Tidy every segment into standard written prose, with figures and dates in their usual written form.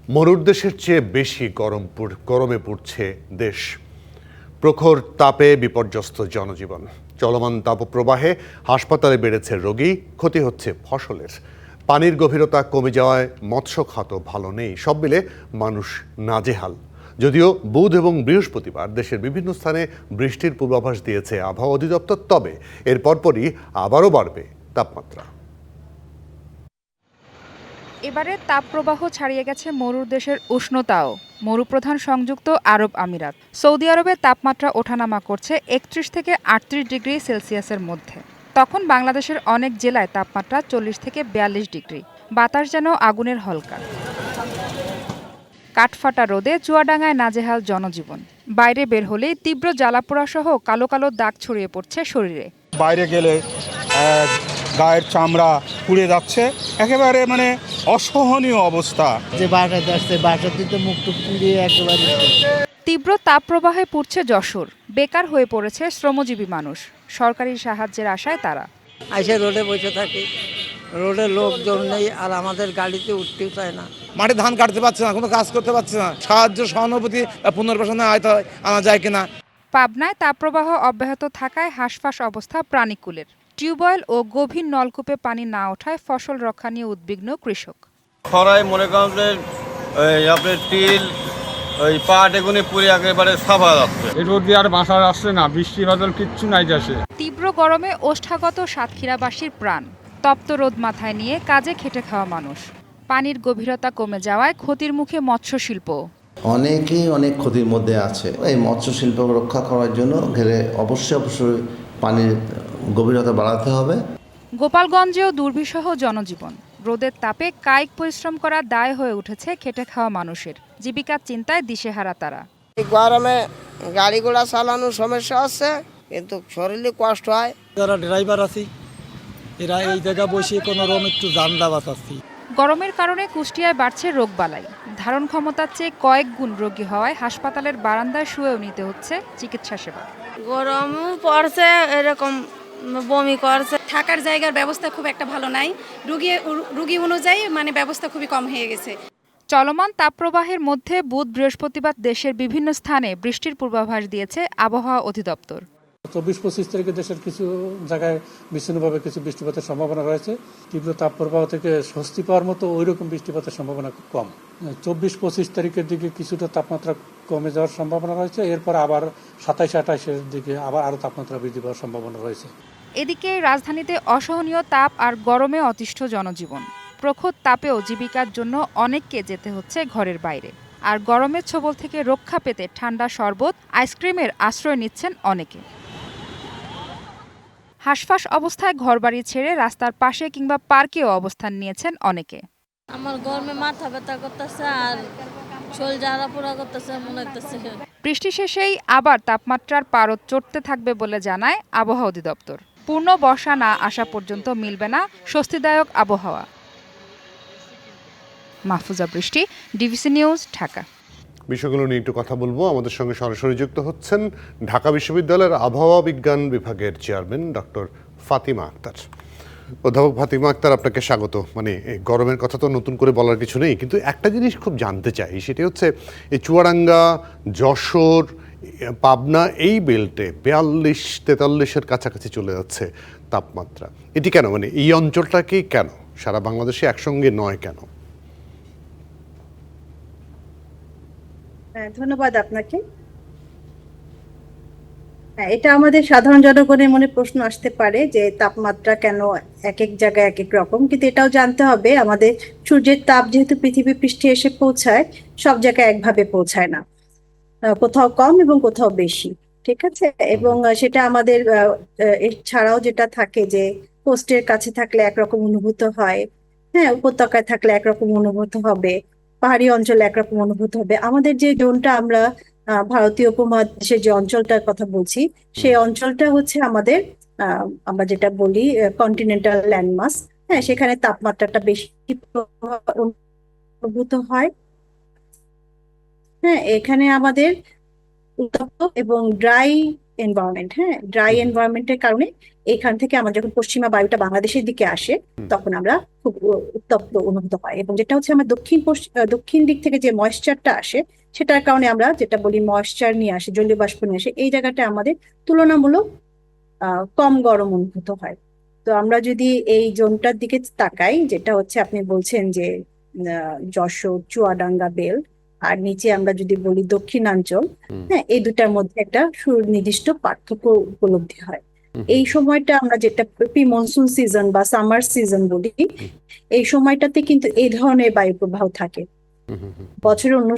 মরুর দেশের চেয়ে বেশি গরমে পড়ছে দেশ। প্রখর তাপে বিপর্যস্ত জনজীবন। চলমান তাপপ্রবাহে হাসপাতালে বেড়েছে রোগী, ক্ষতি হচ্ছে ফসলের। পানির গভীরতা কমে যাওয়ায় মৎস্য খাত ভালো নেই। সব মিলে মানুষ নাজেহাল। যদিও বুধ এবং বৃহস্পতিবার দেশের বিভিন্ন স্থানে বৃষ্টির পূর্বাভাস দিয়েছে আবহাওয়া অধিদপ্তর, তবে এর পরপরই আবারও বাড়বে তাপমাত্রা। এবারে তাপপ্রবাহ ছাড়িয়ে গেছে মরুর দেশের উষ্ণতাও। মরুপ্রধান সংযুক্ত আরব আমিরাত, সৌদি আরবে তাপমাত্রা ওঠানামা করছে ৩১ থেকে ৩৮ ডিগ্রি সেলসিয়াসের মধ্যে। তখন বাংলাদেশের অনেক জেলায় তাপমাত্রা ৪০ থেকে ৪২ ডিগ্রি। বাতাস যেন আগুনের হলকা। কাঠফাটা রোদে চুয়াডাঙ্গায় নাজেহাল জনজীবন। বাইরে বের হলেই তীব্র জ্বালাপোড়া সহ কালো কালো দাগ ছড়িয়ে পড়ছে শরীরে। বাইরে গেলে গায়ের চামড়া পুড়ে যাচ্ছে, একেবারে অসহনীয় অবস্থা। যে বাসায় আসছে বাসাতে তো মুখটুক পুড়িয়ে একেবারে। তীব্র তাপপ্রবাহে পুড়ছে যশোর। বেকার হয়ে পড়েছে শ্রমজীবী মানুষ। সরকারি সাহায্যের আশায় তারা। আইসে রোডে বসে থাকি, রোডে লোকজন নেই, আর আমাদের গাড়িতে উঠতেও চায় না। মাঠে ধান কাটতে পারছে না, কোনো কাজ করতে পারছে না। সাহায্য, সহানুভূতি, পুনর্বাসনে আনা যায় কিনা। পাবনায় তাপপ্রবাহ অব্যাহত থাকায় হাঁসফাঁস অবস্থা প্রাণীকুলের। টিউবওয়েল ও গভীর নলকূপে পানি না ওঠায় ফসল রক্ষা নিয়ে উদ্বিগ্ন কৃষক। খরায় মনে করেন যে আপনার তিল, ওই পাট এগুলি পুড়ে একেবারে সাফা যাচ্ছে। এই রোদ দিয়ে আর বাসা আসছে না, বৃষ্টি বাদল কিচ্ছু নাই যাচ্ছে। তীব্র গরমে ওষ্ঠাগত সাতক্ষীরাবাসীর প্রাণ। তপ্ত রোদ মাথায় নিয়ে কাজে খেটে খাওয়া মানুষ। পানির গভীরতা কমে যাওয়ায় ক্ষতির মুখে মৎস্য শিল্প। অনেকেই অনেক ক্ষতির মধ্যে আছে। এই মৎস্য শিল্প রক্ষা করার জন্য ঘেরে অবশ্যই পানির গভীরতা বাড়াতে হবে। গোপালগঞ্জেও দুর্বিষহ জনজীবন। রোদের তাপে কায়িক পরিশ্রম করা দায় হয়ে উঠেছে খেটে খাওয়া মানুষের। জীবিকার চিন্তায় দিশেহারা তারা। গরমে গাড়ি ঘোড়া চালানোর সমস্যা আছে, কিন্তু শরীরে কষ্ট হয়। যারা ড্রাইভার আছি এরা এই জায়গা বসে কোনো রকম একটু জানলা বাঁচাচ্ছি। গরমের কারণে কুষ্টিয়ায় বাড়ছে রোগবালাই। ধারণ ক্ষমতার চেয়ে কয়েক গুণ রোগী হওয়ায় হাসপাতালের বারান্দায় শুয়েও নিতে হচ্ছে চিকিৎসা সেবা। গরম পড়ছে, এরকম বমি করছে। থাকার জায়গার ব্যবস্থা খুব একটা ভালো নাই। রুগী অনুযায়ী ব্যবস্থা খুবই কম হয়ে গেছে। চলমান তাপপ্রবাহের মধ্যে বুধ বৃহস্পতিবার দেশের বিভিন্ন স্থানে বৃষ্টির পূর্বাভাস দিয়েছে আবহাওয়া অধিদপ্তর। ২৪-২৫ তারিখে দেশের কিছু জায়গায় বিচ্ছিন্নভাবে কিছু বৃষ্টিপাতের সম্ভাবনা রয়েছে। তীব্র তাপপ্রবাহ থেকে স্বস্তি পাওয়ার মতো ওই রকম বৃষ্টিপাতের সম্ভাবনা খুব কম। ২৪-২৫ তারিখের দিকে কিছুটা তাপমাত্রা কমে যাওয়ার সম্ভাবনা রয়েছে। এরপর আবার ২৭-২৮-এর দিকে আরও তাপমাত্রা বৃদ্ধি পাওয়ার সম্ভাবনা রয়েছে। এদিকে রাজধানীতে অসহনীয় তাপ আর গরমে অতিষ্ঠ জনজীবন। প্রখর তাপেও জীবিকার জন্য অনেককে যেতে হচ্ছে ঘরের বাইরে। আর গরমের ছোবল থেকে রক্ষা পেতে ঠান্ডা শরবত, আইসক্রিমের আশ্রয় নিচ্ছেন অনেকে। হাঁসফাঁস অবস্থায় ঘরবাড়ি ছেড়ে রাস্তার পাশে কিংবা পার্কেও অবস্থান নিয়েছেন অনেকে। আমার গরমে মাথা ব্যথা করতেছে আর শরীর জ্বালা পোড়া করতেছে মনে হচ্ছে। বৃষ্টি শেষেই আবার তাপমাত্রার পারদ চড়তে থাকবে বলে জানায় আবহাওয়া অধিদপ্তর। পূর্ণ বর্ষা না আসা পর্যন্ত মিলবে না স্বস্তিদায়ক আবহাওয়া। মাহফুজা বৃষ্টি, ডিবিসি নিউজ, ঢাকা। বিষয়গুলো নিয়ে একটু কথা বলবো। আমাদের সঙ্গে সরাসরি যুক্ত হচ্ছেন ঢাকা বিশ্ববিদ্যালয়ের আবহাওয়া বিজ্ঞান বিভাগের চেয়ারম্যান ডক্টর ফাতিমা আক্তার। অধ্যাপক ফাতিমা আক্তার, আপনাকে স্বাগত। গরমের কথা তো নতুন করে বলার কিছু নেই, কিন্তু একটা জিনিস খুব জানতে চাই, সেটি হচ্ছে এই চুয়াডাঙ্গা, যশোর, পাবনা এই বেল্টে ৪২-৪৩-এর কাছাকাছি চলে যাচ্ছে তাপমাত্রা। এটি কেন? এই অঞ্চলটাকে কেন সারা বাংলাদেশে একসঙ্গে নয় কেন? ধন্যবাদ আপনাকে। এটা আমাদের সাধারণ জনগণের মনে প্রশ্ন আসতে পারে যে তাপমাত্রা কেন এক এক জায়গায় এক এক রকম, কিন্তু এটাও জানতে হবে আমাদের সূর্যের তাপ যেহেতু পৃথিবী পৃষ্ঠে এসে পৌঁছায়, সব জায়গায় একভাবে পৌঁছায় না, কোথাও কম এবং কোথাও বেশি। ঠিক আছে, এবং সেটা আমাদের এছাড়াও যেটা থাকে যে কোস্টের কাছে থাকলে একরকম অনুভূত হয়, হ্যাঁ, উপত্যকায় থাকলে একরকম অনুভূত হবে, পাহাড়ি অঞ্চলে একরকম অনুভূত হবে। আমাদের যে জোনটা আমরা ভারতীয় উপমহাদেশের যে অঞ্চলটার কথা বলছি, সেই অঞ্চলটা হচ্ছে আমাদের আমরা যেটা বলি কন্টিনেন্টাল ল্যান্ডমাস। হ্যাঁ, সেখানে তাপমাত্রাটা বেশি অনুভূত হয়। হ্যাঁ, এখানে আমাদের উত্তপ্ত এবং ড্রাই এনভায়রনমেন্ট, হ্যাঁ, ড্রাই এনভায়রনমেন্টের কারণে এখান থেকে আমরা যখন পশ্চিমা বায়ুটা বাংলাদেশের দিকে আসে তখন আমরা খুব উত্তপ্ত অনুভূত হয়, এবং যেটা হচ্ছে আমার দক্ষিণ দিক থেকে যে ময়েশ্চারটা আসে সেটার কারণে আমরা যেটা বলি ময়েশ্চার নিয়ে আসে, জলীয় বাষ্প নিয়ে আসে, এই জায়গাটা আমাদের তুলনামূলক কম গরম অনুভূত হয়। তো আমরা যদি এই জোনটার দিকে তাকাই, যেটা হচ্ছে আপনি বলছেন যে যশোর, চুয়াডাঙ্গা, বেল, আর নিচে আমরা যদি বলি দক্ষিণাঞ্চল, হ্যাঁ, এই দুটার মধ্যে একটা সুনির্দিষ্ট পার্থক্য উপলব্ধি হয়। এই সময়টা আমরা যেটা প্রি মনসুন সিজন বা সামার সিজন বলি, এই সময়টাতে কিন্তু এই ধরনের বায়ু প্রবাহ থাকে। বছরের অন্য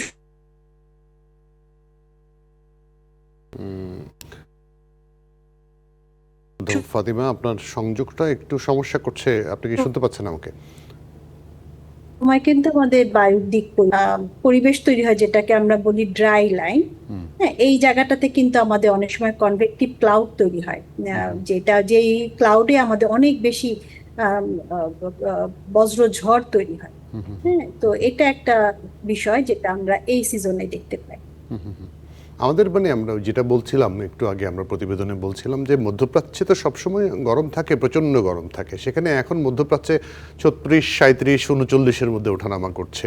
ফাতিমা, আপনার সংযোগটা একটু সমস্যা করছে, আপনি কি শুনতে পাচ্ছেন আমাকে? সময় কিন্তু আমাদের বায়ুর দিক পরিবেশ তৈরি হয়, যেটাকে আমরা বলি ড্রাই লাইন। হ্যাঁ, এই জায়গাটাতে কিন্তু আমাদের অনেক সময় কনভেক্টিভ ক্লাউড তৈরি হয়, যেই ক্লাউডে আমাদের অনেক বেশি বজ্র ঝড় তৈরি হয়। হ্যাঁ, তো এটা একটা বিষয় যেটা আমরা এই সিজনে দেখতে পাই। আমাদের মানে আমরা যেটা বলছিলাম একটু আগে, আমরা প্রতিবেদনে বলছিলাম যে মধ্যপ্রাচ্যে তো সবসময় গরম থাকে, প্রচণ্ড গরম থাকে, সেখানে এখন মধ্যপ্রাচ্যে 36, 37, 39-এর মধ্যে ওঠানামা করছে,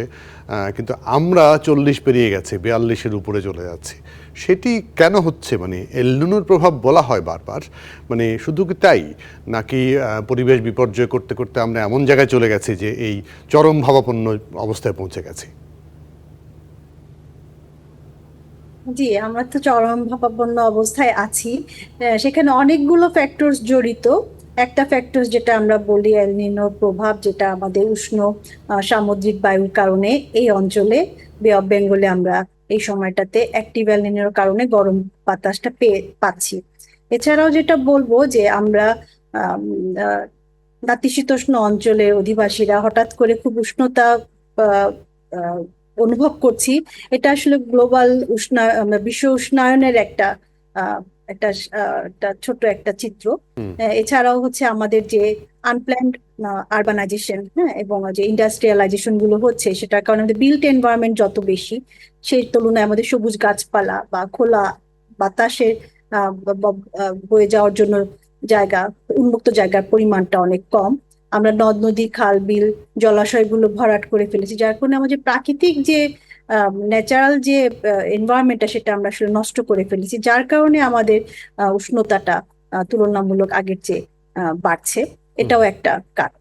কিন্তু আমরা 40 পেরিয়ে গেছে, 42-এর উপরে চলে যাচ্ছি। সেটি কেন হচ্ছে? মানে এল নিনোর প্রভাব বলা হয় বারবার, মানে শুধু কি তাই, নাকি পরিবেশ বিপর্যয় করতে করতে আমরা এমন জায়গায় চলে গেছি যে এই চরম ভাবাপন্ন অবস্থায় পৌঁছে গেছি? জি, আমরা তো চরম ভাবাপন্ন অবস্থায় আছি। সেখানে অনেকগুলো ফ্যাক্টরস জড়িত। একটা ফ্যাক্টরস যেটা আমরা বলি এল নিনোর প্রভাব, যেটা আমাদের উষ্ণ সামুদ্রিক বায়ুর কারণে এই অঞ্চলে বে অফ বেঙ্গলে আমরা এই সময়টাতে অ্যাক্টিভ এল নিনোর কারণে গরম বাতাসটা পাচ্ছি। এছাড়াও যেটা বলবো যে আমরা নাতিশীতোষ্ণ অঞ্চলের অধিবাসীরা হঠাৎ করে খুব উষ্ণতা আহ, আহ, অনুভব করছি। এটা আসলে গ্লোবাল বিশ্ব উষ্ণায়নের একটা আহ, একটা একটা ছোট একটা চিত্র। এছাড়াও হচ্ছে আমাদের যে আনপ্ল্যান্ড আরবানাইজেশন, হ্যাঁ, এবং যে ইন্ডাস্ট্রিয়ালাইজেশন গুলো হচ্ছে, সেটার কারণে আমাদের বিল্ট এনভায়রনমেন্ট যত বেশি, সেই তুলনায় আমাদের সবুজ গাছপালা বা খোলা বাতাসের বয়ে যাওয়ার জন্য জায়গা, উন্মুক্ত জায়গার পরিমাণটা অনেক কম। আমরা নদ নদী, খাল বিল, জলাশয়গুলো ভরাট করে ফেলেছি, যার কারণে আমাদের প্রাকৃতিক যে ন্যাচারাল যে এনভায়রনমেন্টটা সেটা আমরা আসলে নষ্ট করে ফেলেছি, যার কারণে আমাদের উষ্ণতাটা তুলনামূলক আগের চেয়ে বাড়ছে। এটাও একটা কারণ।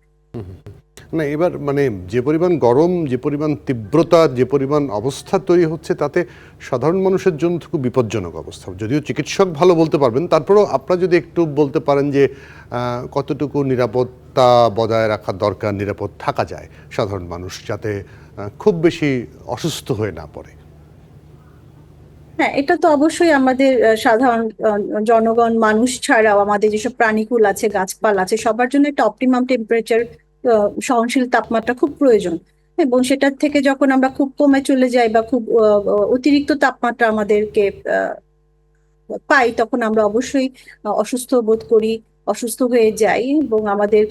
না, এবার মানে যে পরিমাণ গরম, যে পরিমাণ তীব্রতা, যে পরিমাণ অবস্থা তৈরি হচ্ছে, তাতে সাধারণ মানুষের জন্য খুব বিপজ্জনক অবস্থা। যদিও চিকিৎসক ভালো বলতে পারবেন, তারপরেও আপনারা যদি একটু বলতে পারেন যে কতটুকু নিরাপত্তা বজায় রাখা দরকার, নিরাপদ থাকা যায় সাধারণ মানুষ, যাতে খুব বেশি অসুস্থ হয়ে না পড়ে। হ্যাঁ, এটা তো অবশ্যই আমাদের সাধারণ জনগণ, মানুষ ছাড়াও আমাদের যেসব প্রাণীকুল আছে, গাছপালা আছে, সবার জন্য একটা অপটিমাম টেম্পারেচার, সহনশীল তাপমাত্রা খুব প্রয়োজন। এবং সেটার থেকে যখন আমরা খুব কমে চলে যাই বা খুব অতিরিক্ত তাপমাত্রা আমাদেরকে পাই, তখন আমরা অবশ্যই অসুস্থ বোধ করি, অসুস্থ হয়ে যাই, এবং আমাদের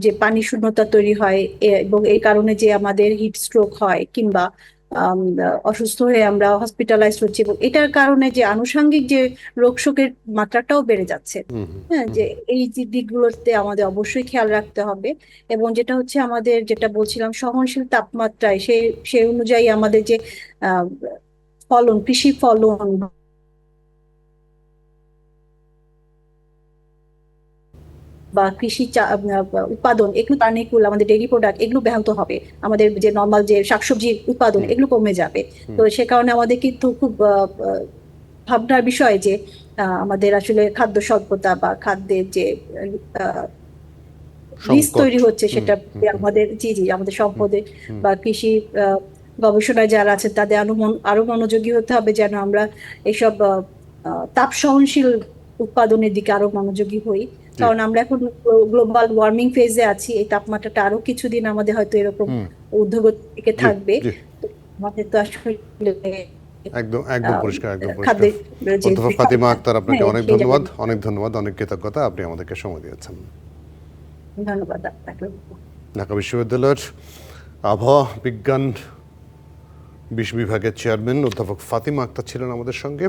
যে পানি শূন্যতা তৈরি হয়, এবং এই কারণে যে আমাদের হিট স্ট্রোক হয় কিংবা অসুস্থ হয়ে আমরা হসপিটালাইজ হচ্ছি, এবং এটার কারণে যে আনুষঙ্গিক যে রোগ শোকের মাত্রাটাও বেড়ে যাচ্ছে। হ্যাঁ, যে এই যে দিকগুলোতে আমাদের অবশ্যই খেয়াল রাখতে হবে। এবং যেটা হচ্ছে আমাদের যেটা বলছিলাম সহনশীল তাপমাত্রায়, সেই অনুযায়ী আমাদের যে ফলন, কৃষি ফলন বা কৃষি উৎপাদন, এগুলো প্রাণীকুল, আমাদের ডেইরি প্রোডাক্ট, এগুলো ব্যাহত হবে। আমাদের যে নর্মাল যে শাকসবজির উৎপাদন, এগুলো কমে যাবে। তো সে কারণে আমাদের কিন্তু খুব ভাবনার বিষয় যে আমাদের আসলে খাদ্য স্বল্পতা বা খাদ্যের যে রিস্ক তৈরি হচ্ছে, সেটা আমাদের আমাদের সম্পদের বা কৃষি গবেষণায় যারা আছে তাদের আরো মনোযোগী হতে হবে, যেন আমরা এইসব তাপ সহনশীল উৎপাদনের দিকে আরো মনোযোগী হই। কারণ আমরা এখন গ্লোবাল ওয়ার্মিং ফেজে আছি, এই তাপমাত্রাটা আরো কিছুদিন আমাদের হয়তো এরকম ঊর্ধ্বগতির দিকে থাকবে। আমাদের তো আসলে একদম একদম পরিষ্কার, একদম পরিষ্কার। অধ্যাপক ফাতিমা আক্তার, আপনাকে অনেক ধন্যবাদ, অনেক ধন্যবাদ, অনেক কৃতজ্ঞতা, আপনি আমাদেরকে সময় দিয়েছেন। ধন্যবাদ আপনাকে। ঢাকা বিশ্ববিদ্যালয়ের আবহাওয়া বিজ্ঞান বিভাগের চেয়ারম্যান অধ্যাপক ফাতিমা আক্তার ছিলেন আমাদের সঙ্গে।